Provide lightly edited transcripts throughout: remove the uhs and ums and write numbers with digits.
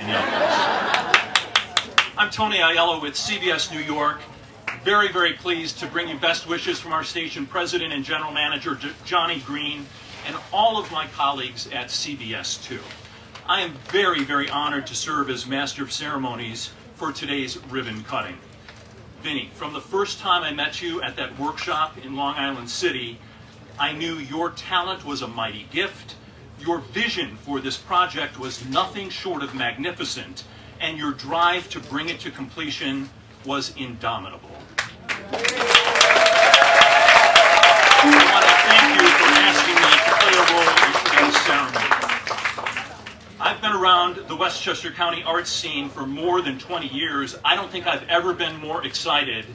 Yonkers. I'm Tony Aiello with CBS New York. Very, very pleased to bring you best wishes from our station president and general manager, Johnny Green, and all of my colleagues at CBS 2. I am very, very honored to serve as master of ceremonies for today's ribbon cutting. Vinnie, from the first time I met you at that workshop in Long Island City, I knew your talent was a mighty gift, your vision for this project was nothing short of magnificent, and your drive to bring it to completion was indomitable. I want to thank you for asking me to play a role in today's ceremony. I've been around the Westchester County arts scene for more than 20 years. I don't think I've ever been more excited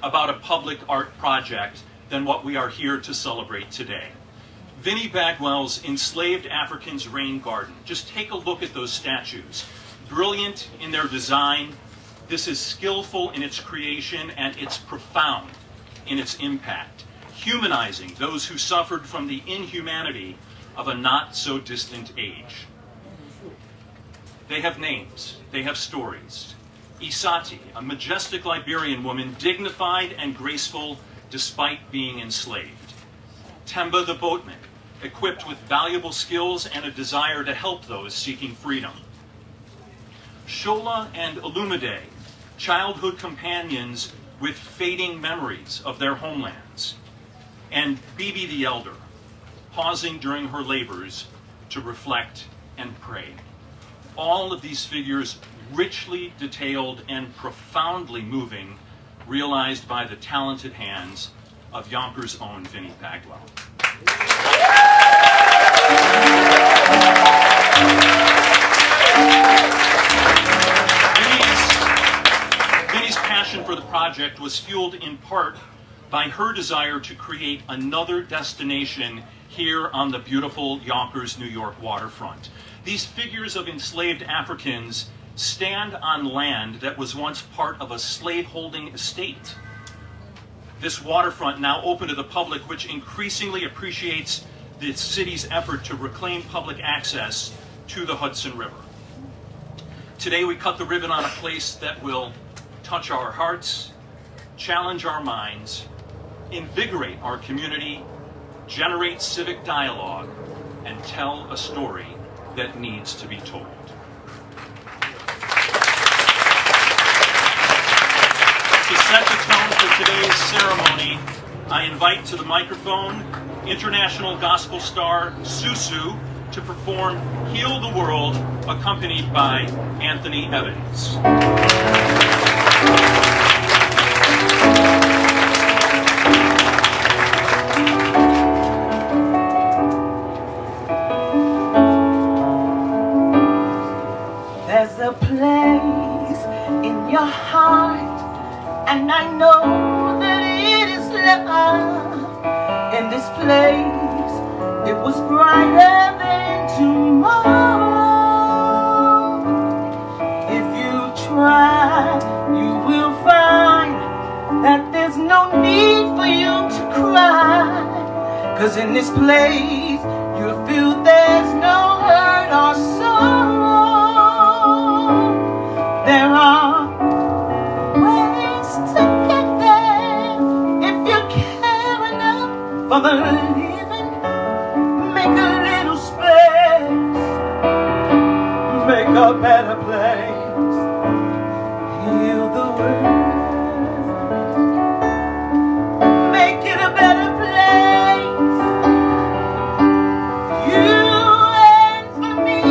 about a public art project than what we are here to celebrate today. Vinnie Bagwell's Enslaved Africans Rain Garden. Just take a look at those statues. Brilliant in their design. This is skillful in its creation, and it's profound in its impact, humanizing those who suffered from the inhumanity of a not-so-distant age. They have names, they have stories. Isati, a majestic Liberian woman, dignified and graceful despite being enslaved. Temba the boatman, equipped with valuable skills and a desire to help those seeking freedom. Shola and Olumide, childhood companions with fading memories of their homelands. And Bibi the elder, pausing during her labors to reflect and pray. All of these figures richly detailed and profoundly moving, realized by the talented hands of Yonkers' own Vinnie Bagwell. Vinnie's passion for the project was fueled in part by her desire to create another destination here on the beautiful Yonkers, New York waterfront. These figures of enslaved Africans stand on land that was once part of a slaveholding estate. This waterfront, now open to the public, which increasingly appreciates the city's effort to reclaim public access to the Hudson River. Today we cut the ribbon on a place that will touch our hearts, challenge our minds, invigorate our community, generate civic dialogue, and tell a story that needs to be told. To set the tone for today's ceremony, I invite to the microphone international gospel star Susu to perform Heal the World, accompanied by Anthony Evans. There's a place in your heart, and I know that it is love. In this place, it was brighter than tomorrow. If you try, you will find that there's no need for you to cry. 'Cause in this place, you'll feel there's no hurt or sorrow. There are ways to get there if you care enough for the living. Make a little space, make a better place, heal the world, make it a better place. You and for me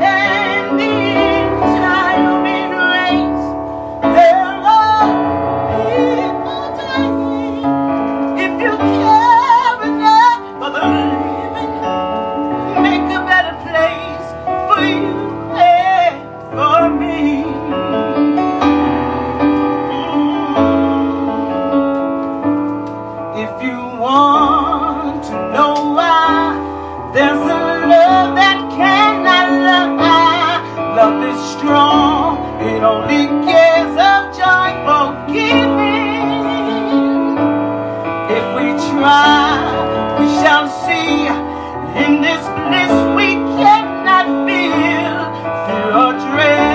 and the entire human race. There are people dying. If you care enough for the living, make a better place for you and for me. If you want to know why, there's a love that cannot lie. Love is strong, it only gives of joy forgiving. If we try, we shall see. In this bliss we cannot feel fear or dread.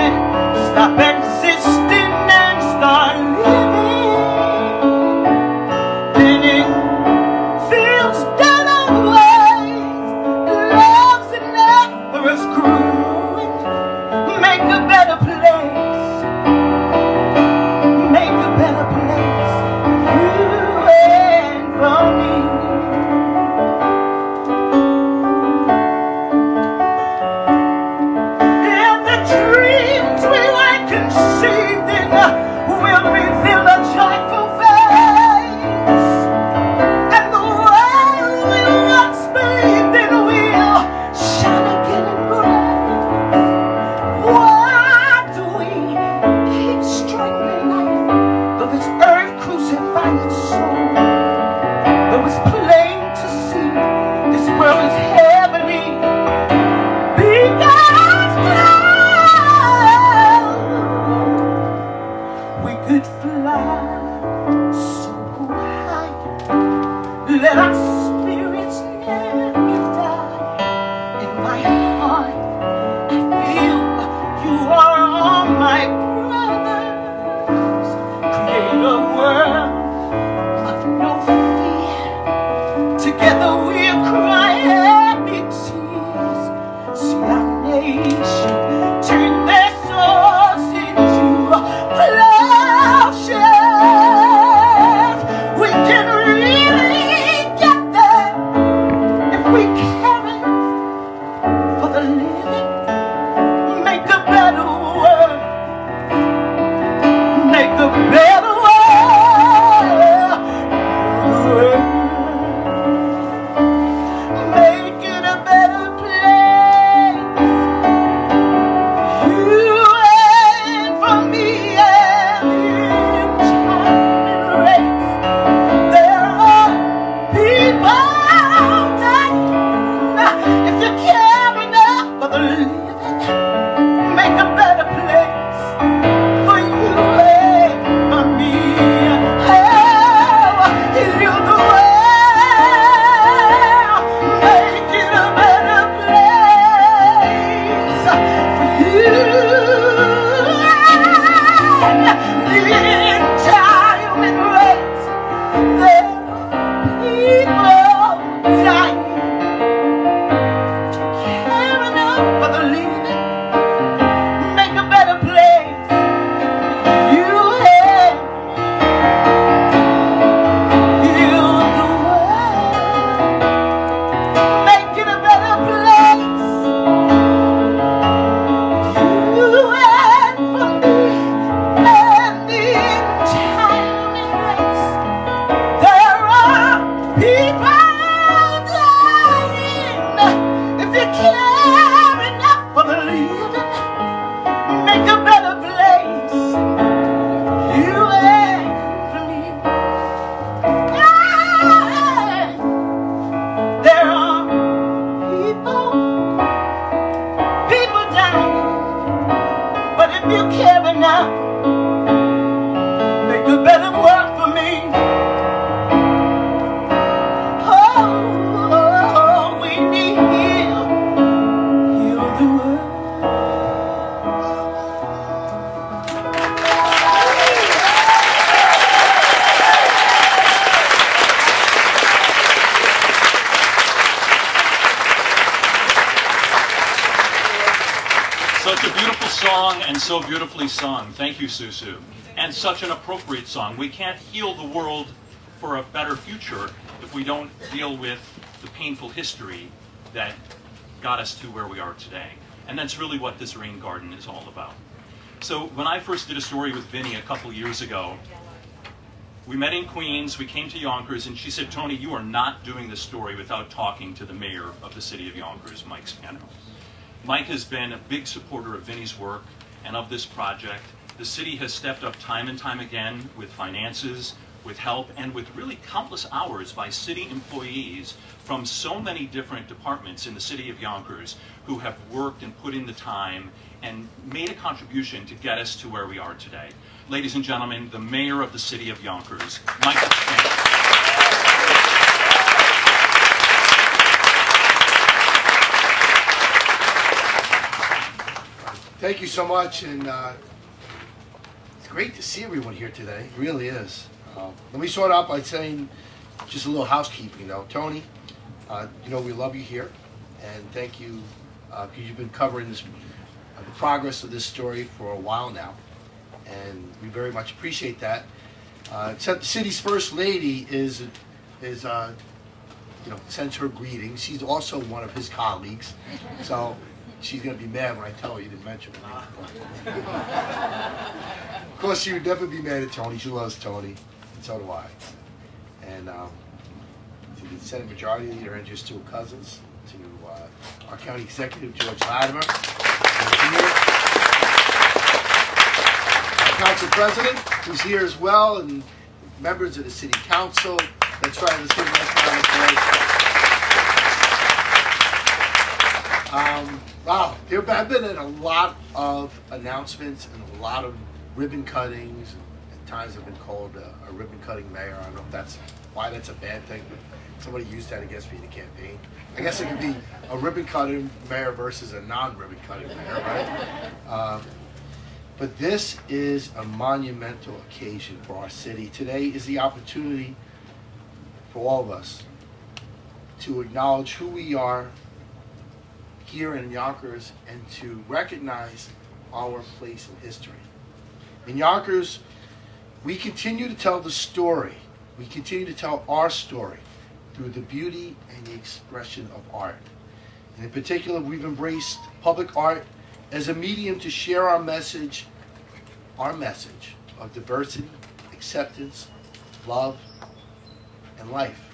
you care enough, make the better work for me. Oh, we need heal the world. Such a beautiful song and so beautifully sung. Thank you, Susu. And such an appropriate song. We can't heal the world for a better future if we don't deal with the painful history that got us to where we are today. And that's really what this rain garden is all about. So when I first did a story with Vinnie a couple years ago, we met in Queens, we came to Yonkers, and she said, Tony, you are not doing this story without talking to the mayor of the city of Yonkers, Mike Spano. Mike has been a big supporter of Vinnie's work and of this project. The city has stepped up time and time again with finances, with help, and with really countless hours by city employees from so many different departments in the city of Yonkers who have worked and put in the time and made a contribution to get us to where we are today. Ladies and gentlemen, the mayor of the city of Yonkers, Mike Spano. Thank you so much, and it's great to see everyone here today. It really is. Let me start out by saying just a little housekeeping, though. Tony, you know we love you here, and thank you because you've been covering this, the progress of this story for a while now, and we very much appreciate that. Except the city's first lady is you know, sends her greetings. She's also one of his colleagues, so. She's going to be mad when I tell her you didn't mention me. Of course, she would never be mad at Tony. She loves Tony, and so do I. And to the Senate Majority Leader and just two cousins, to our County Executive, George Latimer, our Council President, who's here as well, and members of the City Council. That's right, let's give them a wow, there have been a lot of announcements and a lot of ribbon cuttings. At times I've been called a ribbon cutting mayor. I don't know if that's why that's a bad thing, but somebody used that against me in the campaign. I guess it could be a ribbon cutting mayor versus a non-ribbon cutting mayor, right? But this is a monumental occasion for our city. Today is the opportunity for all of us to acknowledge who we are here in Yonkers and to recognize our place in history. In Yonkers, we continue to tell the story. We continue to tell our story through the beauty and the expression of art. And in particular, we've embraced public art as a medium to share our message of diversity, acceptance, love, and life.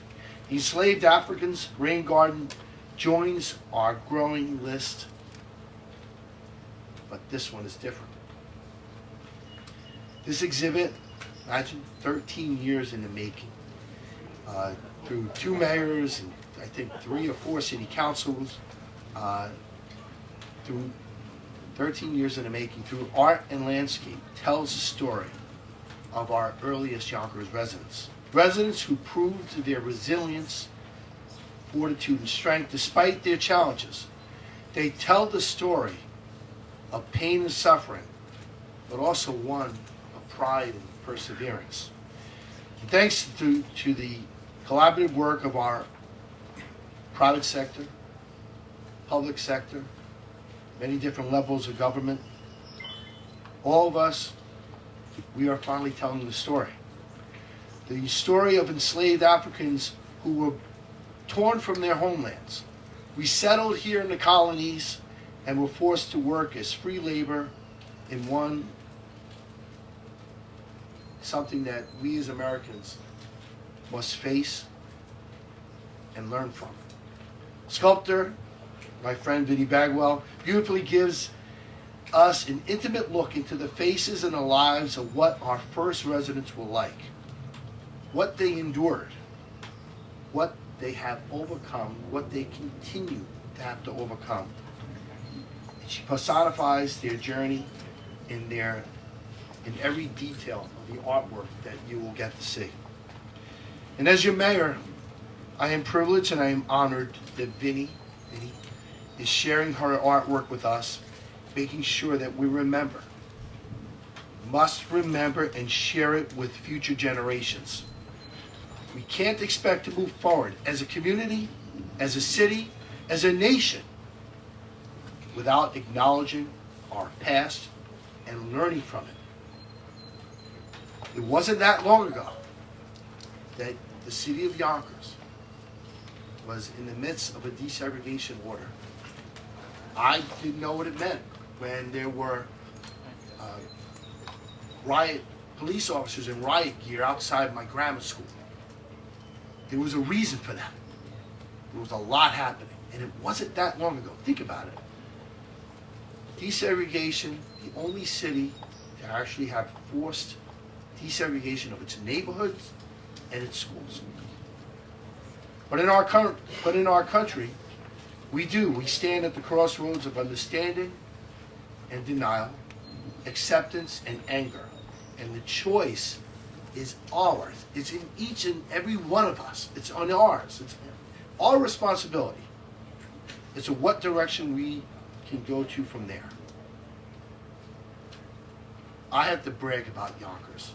Enslaved Africans Rain Garden joins our growing list, but this one is different. This exhibit, imagine 13 years in the making, through 2 mayors and I think 3 or 4 city councils, through 13 years in the making, through art and landscape, tells the story of our earliest Yonkers residents. Residents who proved their resilience, fortitude, and strength despite their challenges. They tell the story of pain and suffering, but also one of pride and perseverance. And thanks to the collaborative work of our private sector, public sector, many different levels of government, all of us, we are finally telling the story. The story of enslaved Africans who were torn from their homelands, resettled here in the colonies, and were forced to work as free labor in something that we as Americans must face and learn from. Sculptor, my friend Vinnie Bagwell, beautifully gives us an intimate look into the faces and the lives of what our first residents were like, what they endured, what they have overcome, what they continue to have to overcome. And she personifies their journey in every detail of the artwork that you will get to see. And as your mayor, I am privileged and I am honored that Vinnie is sharing her artwork with us, making sure that we must remember and share it with future generations. We can't expect to move forward as a community, as a city, as a nation, without acknowledging our past and learning from it. It wasn't that long ago that the city of Yonkers was in the midst of a desegregation order. I didn't know what it meant when there were police officers in riot gear outside my grammar school. There was a reason for that. There was a lot happening, and it wasn't that long ago. Think about it. Desegregation, the only city to actually have forced desegregation of its neighborhoods and its schools. But in our country, we stand at the crossroads of understanding and denial, acceptance and anger. And the choice is ours. It's in each and every one of us. It's on ours. It's our responsibility. It's what direction we can go to from there. I have to brag about Yonkers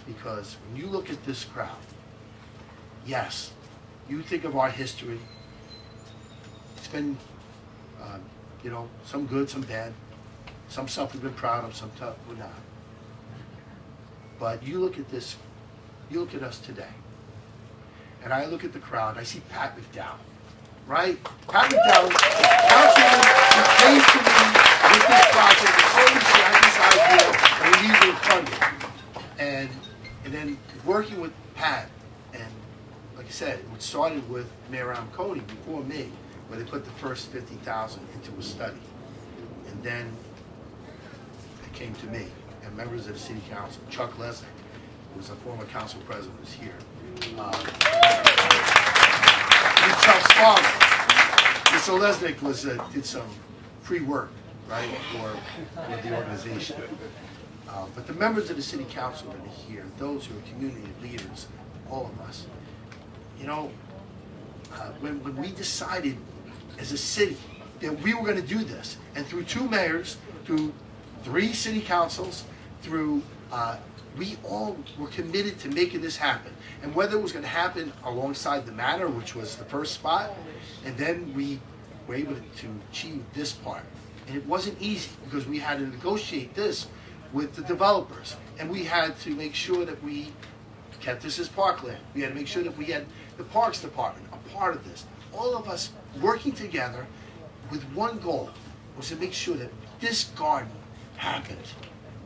because when you look at this crowd, yes, you think of our history. It's been, some good, some bad, some stuff we've been proud of, some stuff we're not. But you look at this, you look at us today, and I look at the crowd, I see Pat McDowell, right? Pat McDowell, the councilman who came to me with this project, told me she had this idea, and we needed to fund it. And then working with Pat, and like I said, it started with Mayor Cody before me, where they put the first $50,000 into a study. And then it came to me, and members of the city council, Chuck Lesnick, who was a former council president, was here. Chuck's father, Mr. Lesnick, did some free work, right, for the organization. But the members of the city council that are here, those who are community leaders, all of us, when we decided as a city that we were going to do this, and through 2 mayors, through 3 city councils, we all were committed to making this happen. And whether it was going to happen alongside the manor, which was the first spot, and then we were able to achieve this part. And it wasn't easy because we had to negotiate this with the developers, and we had to make sure that we kept this as parkland. We had to make sure that we had the Parks Department a part of this. All of us working together with one goal, was to make sure that this garden happened,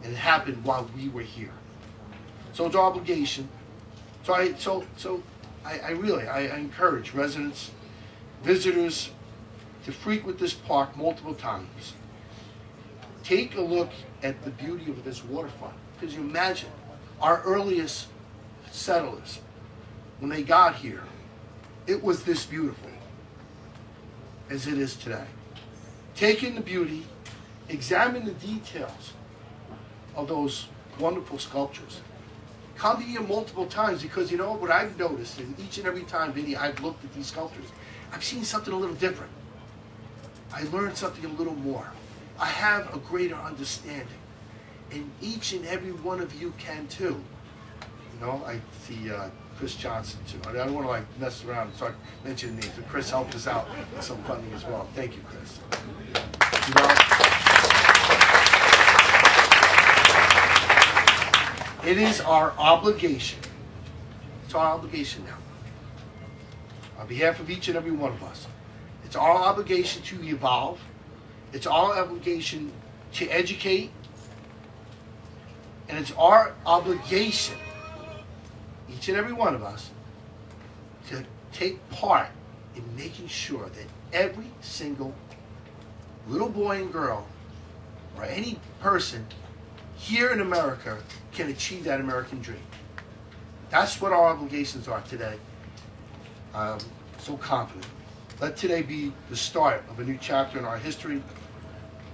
and it happened while we were here. So it's our obligation. So I really encourage residents, visitors to frequent this park multiple times. Take a look at the beauty of this waterfront. Because you imagine, our earliest settlers, when they got here, it was this beautiful as it is today. Take in the beauty, examine the details of those wonderful sculptures. Come here multiple times, because you know what I've noticed is each and every time, Vinnie, I've looked at these sculptures, I've seen something a little different. I learned something a little more. I have a greater understanding. And each and every one of you can too. I see Chris Johnson too. I don't want to mess around and start mentioning names, but Chris helped us out with some funding as well. Thank you, Chris. It is our obligation. It's our obligation now. On behalf of each and every one of us, it's our obligation to evolve. It's our obligation to educate. And it's our obligation, each and every one of us, to take part in making sure that every single little boy and girl, or any person here in America, can achieve that American dream. That's what our obligations are today. I'm so confident. Let today be the start of a new chapter in our history.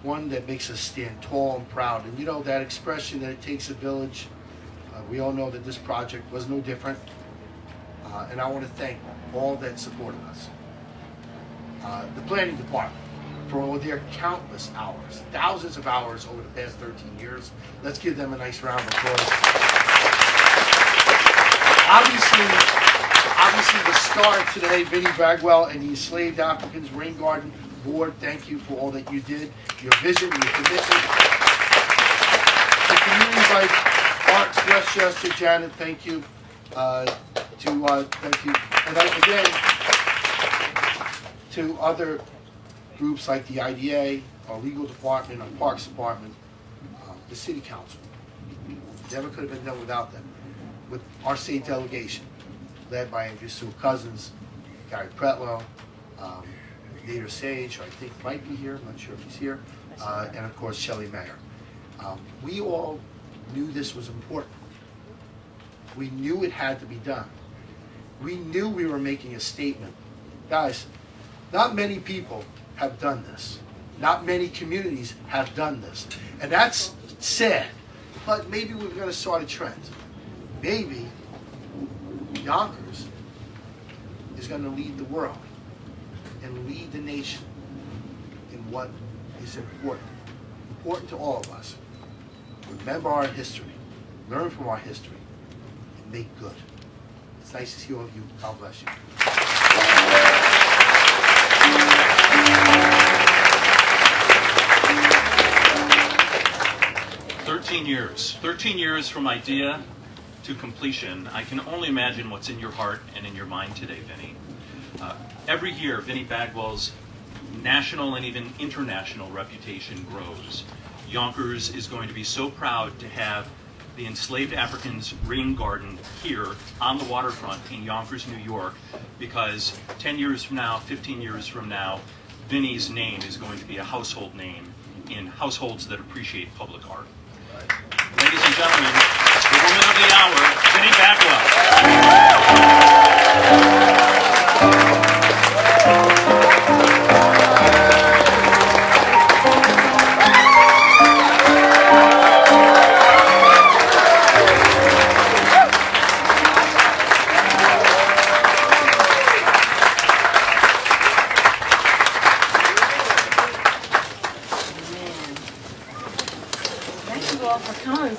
one that makes us stand tall and proud. And you know, that expression that it takes a village, we all know that this project was no different. And I want to thank all that supported us. The planning department for all their countless hours, thousands of hours over the past 13 years. Let's give them a nice round of applause. Obviously the star today, Vinnie Bagwell and the Enslaved Africans Rain Garden Board, thank you for all that you did, your vision, your commitment. To communities like Arts Westchester, Janet, thank you. Thank you. And again, to other groups like the IDA, our legal department, our parks department, the city council. Never could have been done without them. With our state delegation, led by Andrew Sewell Cousins, Gary Pretlow, Nader Sage, who I think might be here, I'm not sure if he's here, and of course Shelley Mayer. We all knew this was important. We knew it had to be done. We knew we were making a statement. Guys, not many people have done this. Not many communities have done this. And that's sad, but maybe we've got to start a trend. Maybe Yonkers is going to lead the world and lead the nation in what is important to all of us. Remember our history, learn from our history, and make good. It's nice to see all of you. God bless you. 13 years from idea to completion. I can only imagine what's in your heart and in your mind today, Vinnie. Every year, Vinnie Bagwell's national and even international reputation grows. Yonkers is going to be so proud to have the Enslaved Africans Rain Garden here on the waterfront in Yonkers, New York, because 10 years from now, 15 years from now, Vinnie's name is going to be a household name in households that appreciate public art. Ladies and gentlemen, the woman of the hour, Vinnie Bagwell.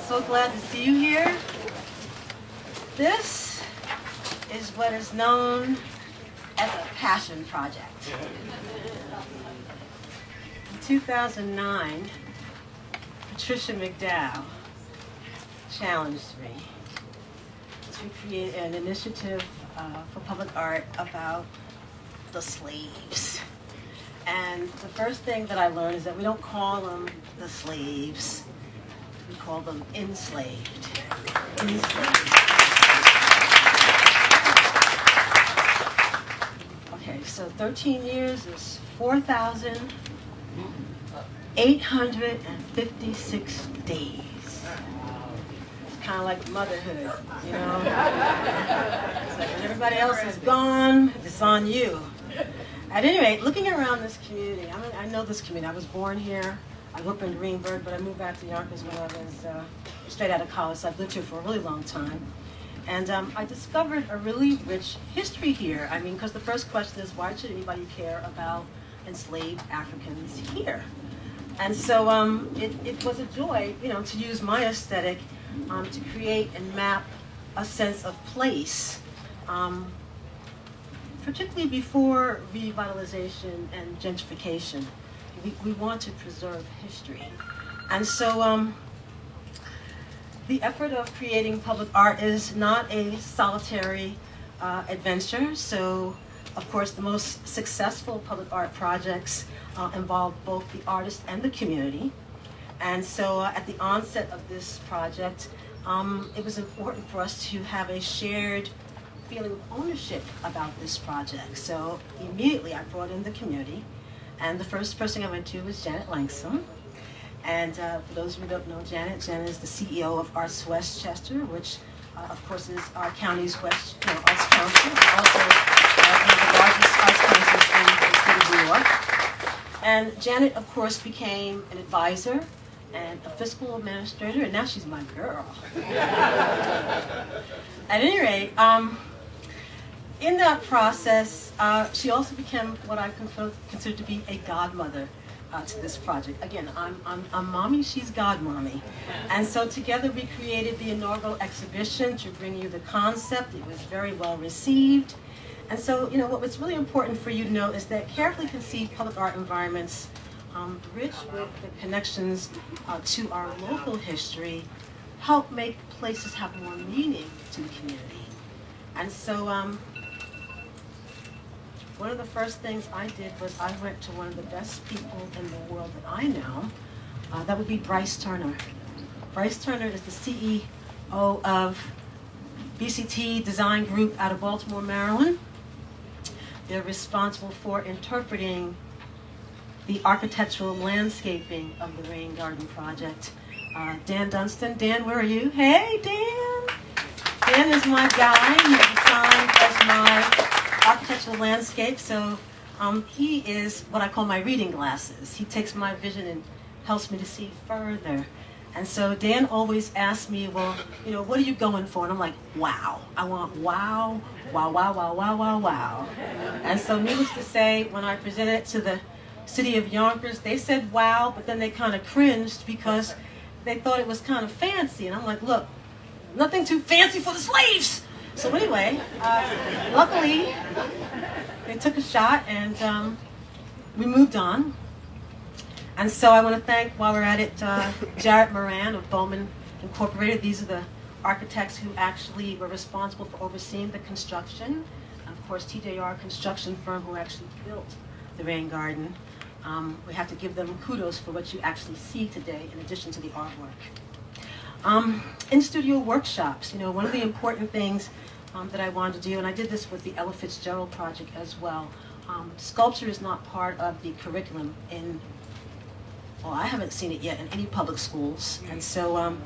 So glad to see you here. This is what is known as a passion project. In 2009, Patricia McDowell challenged me to create an initiative for public art about the slaves. And the first thing that I learned is that we don't call them the slaves. We call them enslaved. Okay, so 13 years is 4,856 days. It's kind of like motherhood, you know? It's like when everybody else is gone, it's on you. At any rate, looking around this community, I know this community. I was born here. I grew up in Greenburgh, but I moved back to Yonkers when I was straight out of college, so I've lived here for a really long time. And I discovered a really rich history here. I mean, because the first question is, why should anybody care about enslaved Africans here? And so it was a joy, you know, to use my aesthetic to create and map a sense of place, particularly before revitalization and gentrification. We want to preserve history. And so the effort of creating public art is not a solitary adventure. So, of course, the most successful public art projects involve both the artist and the community. And so at the onset of this project, it was important for us to have a shared feeling of ownership about this project. So immediately I brought in the community. And the first person I went to was Janet Langston. And for those who don't know Janet is the CEO of Arts Westchester, which of course is our county's arts council, also one of the largest arts councils in the state of New York. And Janet, of course, became an advisor and a fiscal administrator, and now she's my girl. At any rate, in that process, she also became what I consider to be a godmother to this project. Again, I'm mommy, she's godmommy. And so together we created the inaugural exhibition to bring you the concept. It was very well received. And so, you know, what was really important for you to know is that carefully conceived public art environments, rich with the connections to our local history, help make places have more meaning to the community. And so, one of the first things I did was I went to one of the best people in the world that I know. That would be Bryce Turner. Bryce Turner is the CEO of BCT Design Group out of Baltimore, Maryland. They're responsible for interpreting the architectural landscaping of the Rain Garden project. Dan Dunstan. Dan, where are you? Hey, Dan! Dan is my guy. He designed as my architectural landscape, so he is what I call my reading glasses. He takes my vision and helps me to see further. And so Dan always asks me, well, you know, what are you going for? And I'm like, wow. I want wow, wow, wow, wow, wow, wow, wow. And so needless to say, when I presented it to the city of Yonkers, they said wow, but then they kind of cringed because they thought it was kind of fancy. And I'm like, look, nothing too fancy for the slaves. So anyway, luckily, they took a shot and we moved on. And so I want to thank, while we're at it, Jarrett Moran of Bowman Incorporated. These are the architects who actually were responsible for overseeing the construction. And of course, TJR construction firm who actually built the Rain Garden. We have to give them kudos for what you actually see today in addition to the artwork. In-studio workshops, you know, one of the important things that I wanted to do, and I did this with the Ella Fitzgerald project as well. Sculpture is not part of the curriculum in, well, I haven't seen it yet in any public schools. And so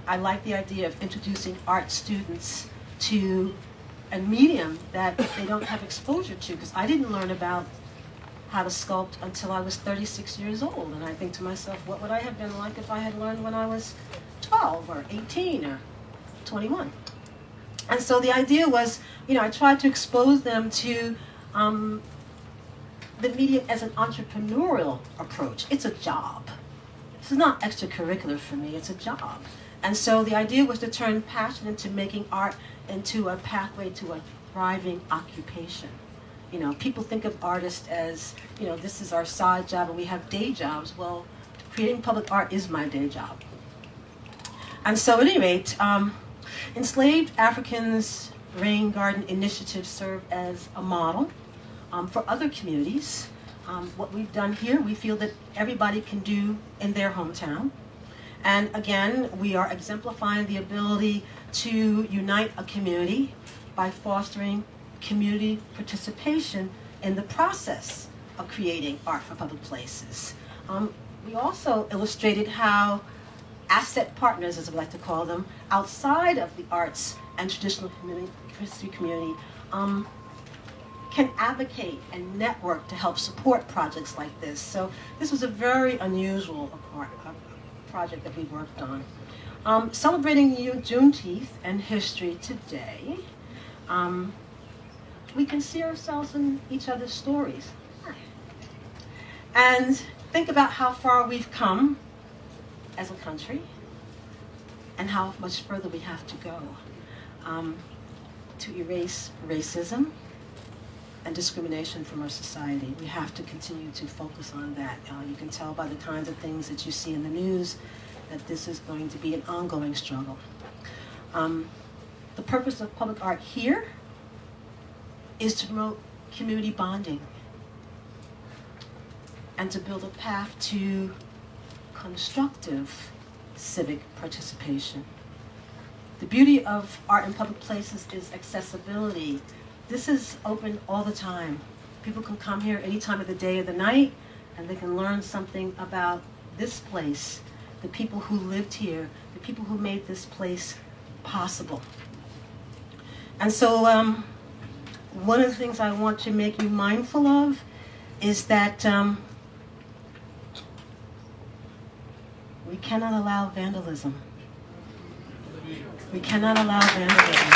I like the idea of introducing art students to a medium that they don't have exposure to, because I didn't learn about how to sculpt until I was 36 years old. And I think to myself, what would I have been like if I had learned when I was 12 or 18 or 21? And so the idea was, you know, I tried to expose them to the medium as an entrepreneurial approach. It's a job. This is not extracurricular for me, it's a job. And so the idea was to turn passion into making art into a pathway to a thriving occupation. You know, people think of artists as, you know, this is our side job and we have day jobs. Well, creating public art is my day job. And so at any rate, Enslaved Africans Rain Garden initiatives serve as a model for other communities. What we've done here, we feel that everybody can do in their hometown. And again, we are exemplifying the ability to unite a community by fostering community participation in the process of creating art for public places. We also illustrated how asset partners, as I like to call them, outside of the arts and traditional history community, can advocate and network to help support projects like this. So this was a very unusual project that we worked on. Celebrating Juneteenth and history today, we can see ourselves in each other's stories. And think about how far we've come as a country and how much further we have to go to erase racism and discrimination from our society. We have to continue to focus on that. You can tell by the kinds of things that you see in the news that this is going to be an ongoing struggle. The purpose of public art here is to promote community bonding and to build a path to constructive civic participation. The beauty of art in public places is accessibility. This is open all the time. People can come here any time of the day or the night, and they can learn something about this place, the people who lived here, the people who made this place possible. And so one of the things I want to make you mindful of is that cannot allow vandalism. We cannot allow vandalism.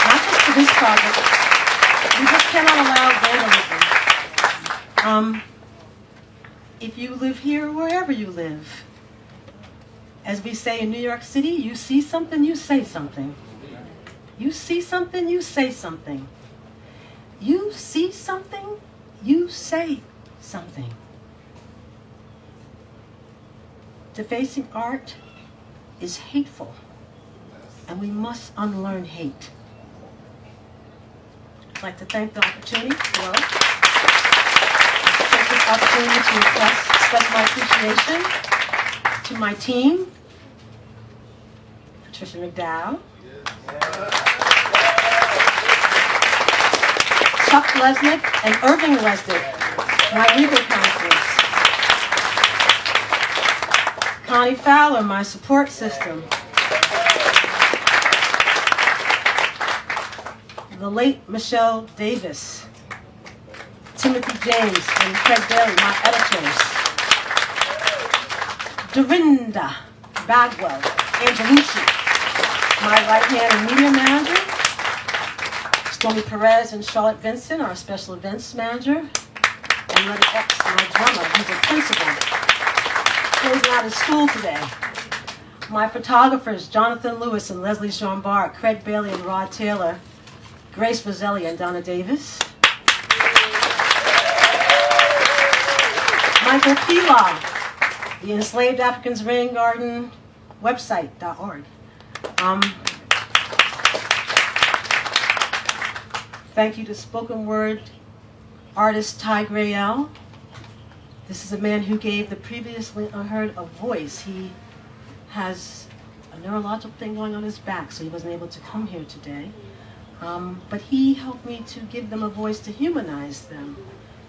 Not just for this project. We just cannot allow vandalism. If you live here, wherever you live, as we say in New York City, you see something, you say something. You see something, you say something. You see something, you say something. Defacing art is hateful, and we must unlearn hate. I'd like to thank the opportunity. Hello. Take this opportunity to express my appreciation to my team, Patricia McDowell, Chuck Lesnick and Irving Lesnick, my legal counselors, Connie Fowler, my support system, the late Michelle Davis, Timothy James and Craig Bailey, my editors, Dorinda Bagwell, Angelucci, my right-hand and media manager, Stormy Perez and Charlotte Vincent, our special events manager, and Letty X, my drummer, who's a principal, who's out of school today. My photographers, Jonathan Lewis and Leslie Chambard, Craig Bailey and Rod Taylor, Grace Roselli and Donna Davis, Michael Pila, the Enslaved Africans Rain Garden website.org. Thank you to spoken word artist Ty Grayell. This is a man who gave the previously unheard a voice. He has a neurological thing going on his back, so he wasn't able to come here today. But he helped me to give them a voice to humanize them.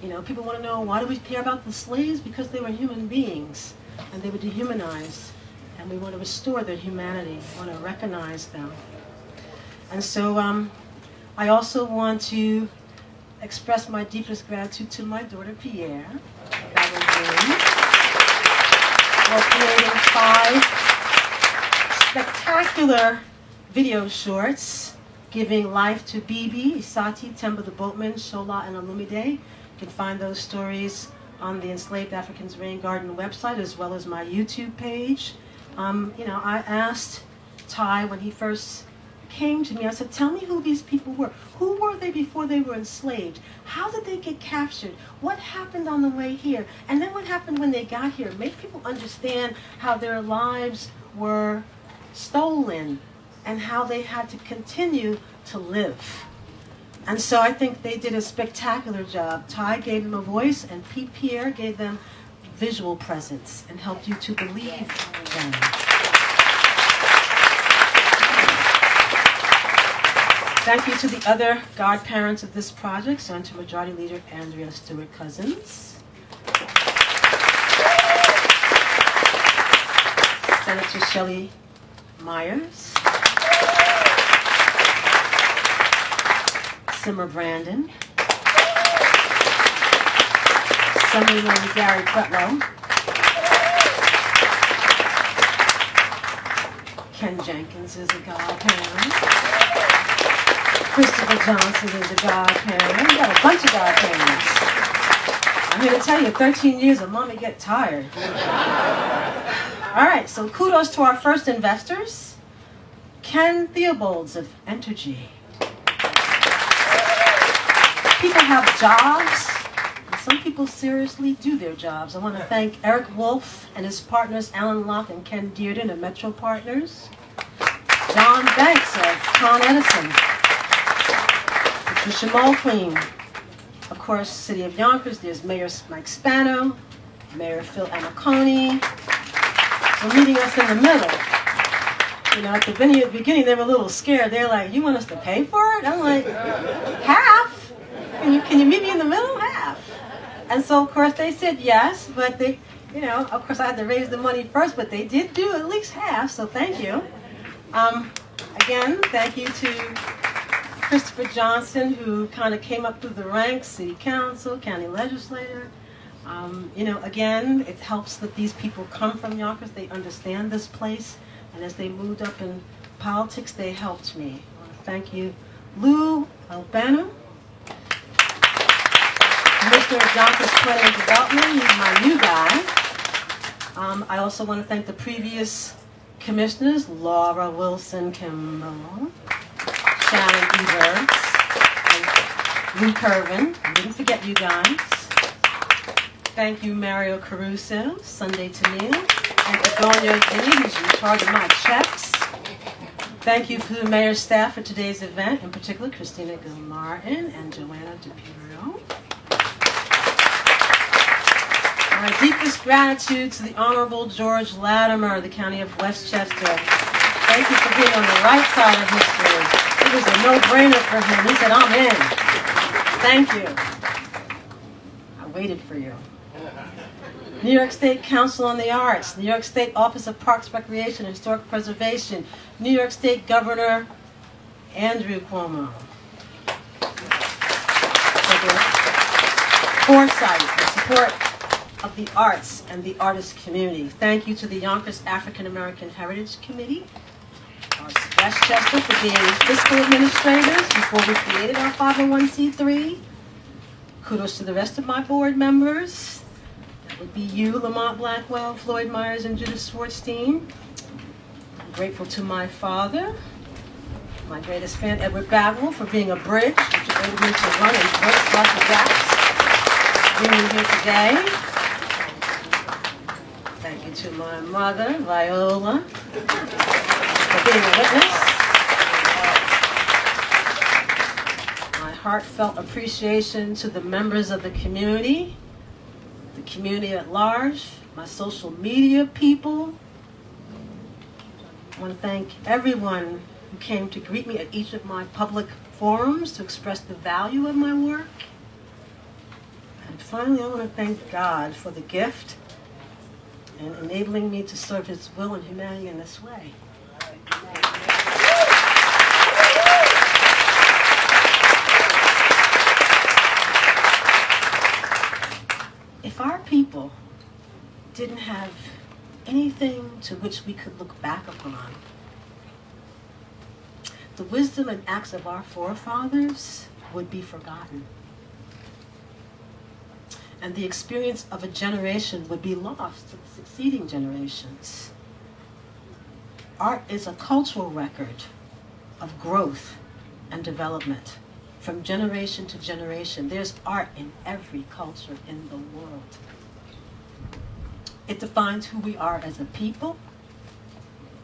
You know, people want to know, why do we care about the slaves? Because they were human beings, and they were dehumanized. And we want to restore their humanity. We want to recognize them. And so I also want to express my deepest gratitude to my daughter, Pierre, for creating 5 spectacular video shorts, giving life to Bibi, Isati, Temba the Boatman, Shola, and Olumide. You can find those stories on the Enslaved Africans Rain Garden website, as well as my YouTube page. You know, I asked Ty when he first came to me, I said, tell me who these people were. Who were they before they were enslaved? How did they get captured? What happened on the way here? And then what happened when they got here? Make people understand how their lives were stolen and how they had to continue to live. And so I think they did a spectacular job. Ty gave them a voice, and Pete Pierre gave them visual presence and helped you to believe them. Thank you to the other godparents of this project, Senator Majority Leader Andrea Stewart Cousins, Senator Shelley Myers, Simmer Brandon, Senator Gary Pretlow, Ken Jenkins is a godparent, Christopher Johnson is a godparent. We got a bunch of godparents. I'm here to tell you, 13 years of mommy get tired. All right, so kudos to our first investors, Ken Theobalds of Entergy. People have jobs, and some people seriously do their jobs. I want to thank Eric Wolf and his partners, Alan Locke and Ken Dearden of Metro Partners, John Banks of Con Edison, Patricia Mulqueen, of course, City of Yonkers, there's Mayor Mike Spano, Mayor Phil Amaconi, for meeting us in the middle. You know, at the beginning, they were a little scared. They're like, you want us to pay for it? I'm like, half? Can you meet me in the middle? Half. And so, of course, they said yes, but they, you know, of course, I had to raise the money first, but they did do at least half, so thank you. Again, thank you to Christopher Johnson, who kind of came up through the ranks, city council, county legislator. Again, it helps that these people come from Yonkers. They understand this place. And as they moved up in politics, they helped me. I want to thank you, Lou Albano, Commissioner of Yonkers Planning and Development. He's my new guy. I also want to thank the previous commissioners, Laura Wilson Kimball, Shannon Everts, and Lou Curvin. I didn't forget you guys. Thank you, Mario Caruso, Sunday Tamil, and Adonia Vinnie, who's in charge of my checks. Thank you to the mayor's staff for today's event, in particular Christina Gilmartin and Joanna DePiro. My deepest gratitude to the Honorable George Latimer, the County of Westchester. Thank you for being on the right side of history. It was a no-brainer for him. He said, I'm in. Thank you. I waited for you. New York State Council on the Arts, New York State Office of Parks, Recreation, and Historic Preservation, New York State Governor Andrew Cuomo. Foresight and support of the arts and the artist community. Thank you to the Yonkers African American Heritage Committee, Westchester, for being fiscal administrators before we created our 501c3. Kudos to the rest of my board members. That would be you, Lamont Blackwell, Floyd Myers, and Judith Swartzstein. I'm grateful to my father, my greatest fan, Edward Bagwell, for being a bridge, which enabled me to run and break lots of gaps. Being here today. Thank you to my mother, Viola, for being a witness. My heartfelt appreciation to the members of the community at large, my social media people. I want to thank everyone who came to greet me at each of my public forums to express the value of my work. And finally, I want to thank God for the gift and enabling me to serve His will and humanity in this way. If our people didn't have anything to which we could look back upon, the wisdom and acts of our forefathers would be forgotten. And the experience of a generation would be lost to the succeeding generations. Art is a cultural record of growth and development from generation to generation. There's art in every culture in the world. It defines who we are as a people,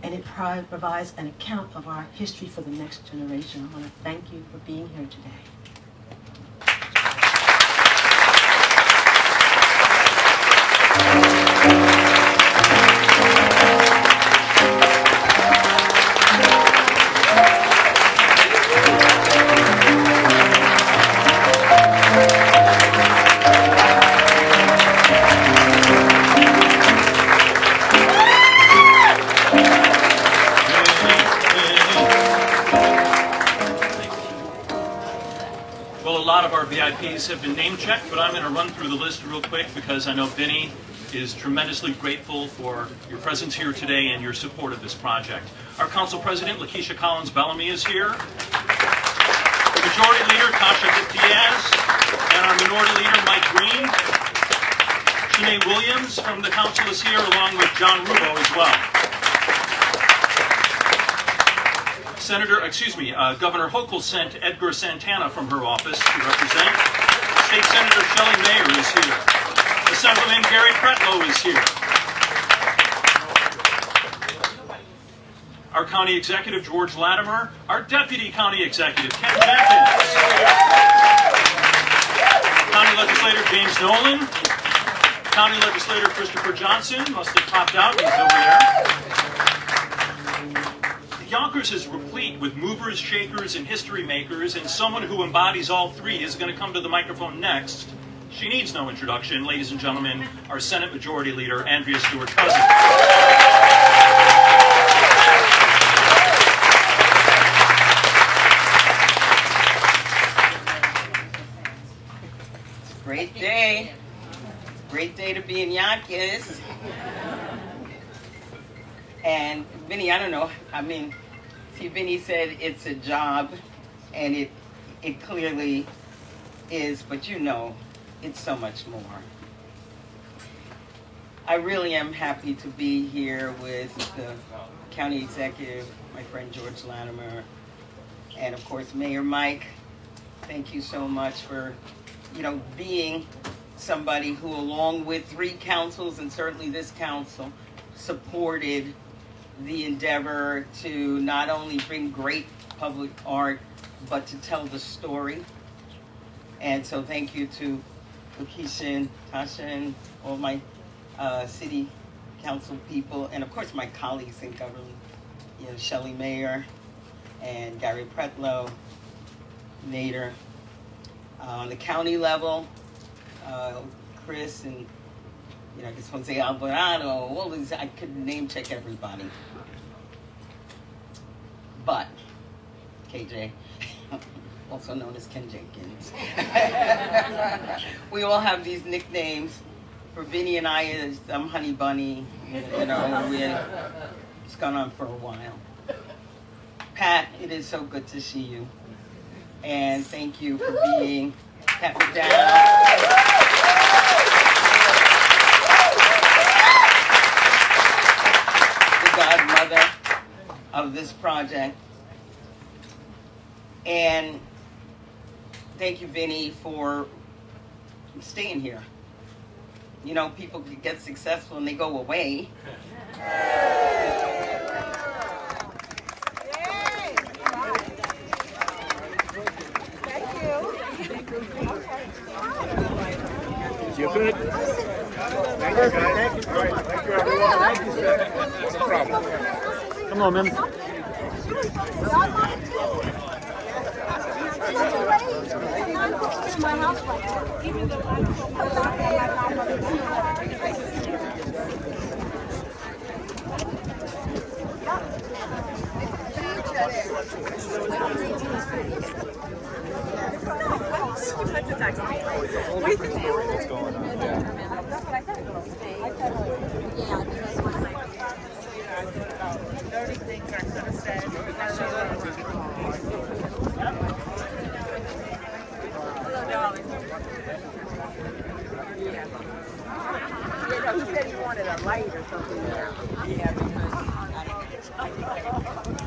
and it provides an account of our history for the next generation. I want to thank you for being here today. VIPs have been name checked, but I'm going to run through the list real quick because I know Vinnie is tremendously grateful for your presence here today and your support of this project. Our Council President, Lakeisha Collins Bellamy, is here. The Majority Leader, Tasha Diaz, and our Minority Leader, Mike Green. Shanae Williams from the Council is here, along with John Rubo as well. Governor Hochul sent Edgar Santana from her office to represent. State Senator Shelley Mayer is here. Assemblyman Gary Pretlow is here. Our County Executive, George Latimer. Our Deputy County Executive, Ken Jenkins. County Legislator James Nolan. County Legislator Christopher Johnson, must have popped out, he's over there. Yonkers is replete with movers, shakers, and history makers, and someone who embodies all three is going to come to the microphone next. She needs no introduction, ladies and gentlemen, our Senate Majority Leader, Andrea Stewart-Cousins. Great day. Vinnie, I don't know. I mean, see, Vinnie said it's a job, and it clearly is, but you know, it's so much more. I really am happy to be here with the county executive, my friend George Latimer, and of course Mayor Mike. Thank you so much for, you know, being somebody who, along with 3 councils and certainly this council, supported the endeavor to not only bring great public art, but to tell the story. And so thank you to Lakeisha and Tasha and all my city council people, and of course my colleagues in government, you know, Shelley Mayer and Gary Pretlow, Nader. On the county level, Chris and, you know, I guess Jose Alvarado, all these, I could name check everybody. But, KJ, also known as Ken Jenkins. We all have these nicknames. For Vinnie and I, I'm Honey Bunny, you know, it's gone on for a while. Pat, it is so good to see you. And thank you for being Pat McDowell. The godmother of this project. And thank you, Vinnie, for staying here. You know, people get successful and they go away. You good? Thank you, guys. Thank you. All right. Thank you, everyone. Thank you, sir. No problem. Come on, man. What's going on? Yeah. That's what I said. Yeah, because dirty things I could have said. Hello, darling. Yeah. You know, he said he wanted a light or something. Yeah, because I didn't